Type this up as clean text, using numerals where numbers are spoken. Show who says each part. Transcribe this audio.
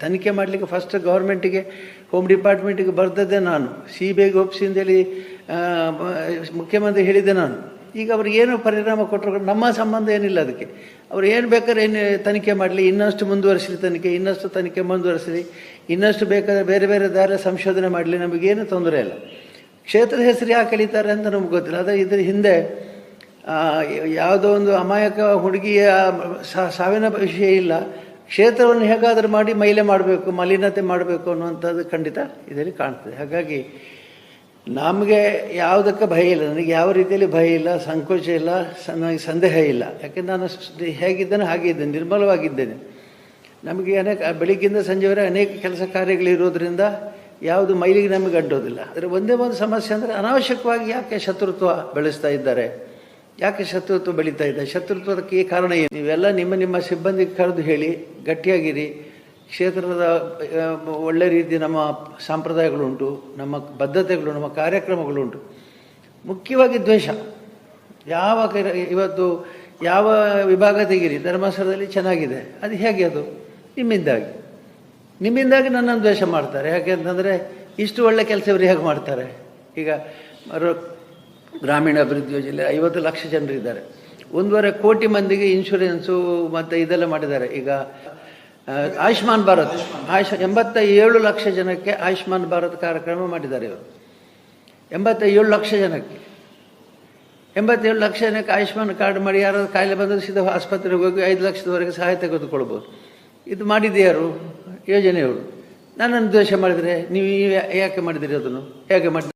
Speaker 1: ತನಿಖೆ ಮಾಡಲಿಕ್ಕೆ first ಗೌರ್ಮೆಂಟಿಗೆ home ಡಿಪಾರ್ಟ್ಮೆಂಟಿಗೆ ಬರ್ದದ್ದೇ ನಾನು, CBIಗೆ ಒಪ್ಪಿಸಿ ಅಂತೇಳಿ ಮುಖ್ಯಮಂತ್ರಿ ಹೇಳಿದ್ದೆ ನಾನು. ಈಗ ಅವ್ರು ಏನು ಪರಿಣಾಮ ಕೊಟ್ಟರು, ನಮ್ಮ ಸಂಬಂಧ ಏನಿಲ್ಲ ಅದಕ್ಕೆ. ಅವ್ರು ಏನು ಬೇಕಾದ್ರೆ ಏನು ತನಿಖೆ ಮಾಡಲಿ, ಇನ್ನಷ್ಟು ಮುಂದುವರಿಸಲಿ ತನಿಖೆ, ಇನ್ನಷ್ಟು ತನಿಖೆ ಮುಂದುವರಿಸಲಿ, ಇನ್ನಷ್ಟು ಬೇಕಾದರೆ ಬೇರೆ ಬೇರೆ ದಾರಿ ಸಂಶೋಧನೆ ಮಾಡಲಿ, ನಮಗೇನು ತೊಂದರೆ ಇಲ್ಲ. ಕ್ಷೇತ್ರದ ಹೆಸರು ಯಾಕೆ ಕಳೀತಾರೆ ಅಂತ ನಮ್ಗೆ ಗೊತ್ತಿಲ್ಲ. ಆದರೆ ಇದ್ರ ಹಿಂದೆ ಯಾವುದೋ ಒಂದು ಅಮಾಯಕ ಹುಡುಗಿಯ ಸಾವಿನ ವಿಷಯ ಇಲ್ಲ, ಕ್ಷೇತ್ರವನ್ನು ಹೇಗಾದರೂ ಮಾಡಿ ಮೈಲೆ ಮಾಡಬೇಕು, ಮಲಿನತೆ ಮಾಡಬೇಕು ಅನ್ನುವಂಥದ್ದು ಖಂಡಿತ ಇದರಲ್ಲಿ ಕಾಣ್ತದೆ. ಹಾಗಾಗಿ ನಮಗೆ ಯಾವುದಕ್ಕೆ ಭಯ ಇಲ್ಲ, ನನಗೆ ಯಾವ ರೀತಿಯಲ್ಲಿ ಭಯ ಇಲ್ಲ, ಸಂಕೋಚ ಇಲ್ಲ, ನನಗೆ ಸಂದೇಹ ಇಲ್ಲ. ಯಾಕೆಂದ್ರೆ ನಾನು ಹೇಗಿದ್ದೇನೆ ಹಾಗೆ ಇದ್ದೇನೆ, ನಿರ್ಮಲವಾಗಿದ್ದೇನೆ. ನಮಗೆ ಬೆಳಿಗ್ಗಿಂದ ಸಂಜೆವರೆಗೆ ಅನೇಕ ಕೆಲಸ ಕಾರ್ಯಗಳಿರೋದ್ರಿಂದ ಯಾವುದು ಮೈಲಿಗೆ ನಮಗೆ ಅಡ್ಡೋದಿಲ್ಲ. ಆದರೆ ಒಂದೇ ಒಂದು ಸಮಸ್ಯೆ ಅಂದರೆ ಅನಾವಶ್ಯಕವಾಗಿ ಯಾಕೆ ಶತ್ರುತ್ವ ಬೆಳೆಸ್ತಾ ಇದ್ದಾರೆ, ಯಾಕೆ ಶತ್ರುತ್ವ ಬೆಳೀತಾ ಇದೆ, ಶತ್ರುತ್ವಕ್ಕೆ ಕಾರಣ ಏನು? ನೀವೆಲ್ಲ ನಿಮ್ಮ ಸಿಬ್ಬಂದಿಗೆ ಕರೆದು ಹೇಳಿ, ಗಟ್ಟಿಯಾಗಿರಿ. ಕ್ಷೇತ್ರದ ಒಳ್ಳೆ ರೀತಿ ನಮ್ಮ ಸಂಪ್ರದಾಯಗಳುಂಟು, ನಮ್ಮ ಬದ್ಧತೆಗಳು, ನಮ್ಮ ಕಾರ್ಯಕ್ರಮಗಳುಂಟು. ಮುಖ್ಯವಾಗಿ ದ್ವೇಷ ಇವತ್ತು ಯಾವ ವಿಭಾಗ ತೆಗೀರಿ, ಧರ್ಮಸ್ಥಳದಲ್ಲಿ ಚೆನ್ನಾಗಿದೆ, ಅದು ಹೇಗೆ? ಅದು ನಿಮ್ಮಿಂದಾಗಿ ನನ್ನನ್ನು ದ್ವೇಷ ಮಾಡ್ತಾರೆ. ಯಾಕೆ ಅಂತಂದರೆ ಇಷ್ಟು ಒಳ್ಳೆ ಕೆಲಸ ಇವರು ಹೇಗೆ ಮಾಡ್ತಾರೆ? ಈಗ ಗ್ರಾಮೀಣ ಅಭಿವೃದ್ಧಿ ಯೋಜನೆ 50 ಲಕ್ಷ ಜನರಿದ್ದಾರೆ, 1.5 ಕೋಟಿ ಮಂದಿಗೆ ಇನ್ಶೂರೆನ್ಸು ಮತ್ತು ಇದೆಲ್ಲ ಮಾಡಿದ್ದಾರೆ. ಈಗ ಆಯುಷ್ಮಾನ್ ಭಾರತ್ 87 ಲಕ್ಷ ಜನಕ್ಕೆ ಆಯುಷ್ಮಾನ್ ಭಾರತ್ ಕಾರ್ಯಕ್ರಮ ಮಾಡಿದ್ದಾರೆ ಇವರು. 87 ಲಕ್ಷ ಜನಕ್ಕೆ 87 ಲಕ್ಷ ಜನಕ್ಕೆ ಆಯುಷ್ಮಾನ್ ಕಾರ್ಡ್ ಮಾಡಿ ಯಾರಾದ್ರು ಕಾಯಿಲೆ ಬಂದರೆ ಸೀದಾ ಆಸ್ಪತ್ರೆಗೆ ಹೋಗಿ 5 ಲಕ್ಷದವರೆಗೆ ಸಹಾಯ ತೆಗೆದುಕೊಳ್ಬೋದು. ಇದು ಮಾಡಿದೆಯಾರು? ಯೋಜನೆಯವರು. ನನ್ನನ್ನು ದ್ವೇಷ ಮಾಡಿದರೆ ನೀವು ಯಾಕೆ ಮಾಡಿದಿರಿ? ಅದನ್ನು ಹೇಗೆ ಮಾಡಿದ್ರಿ?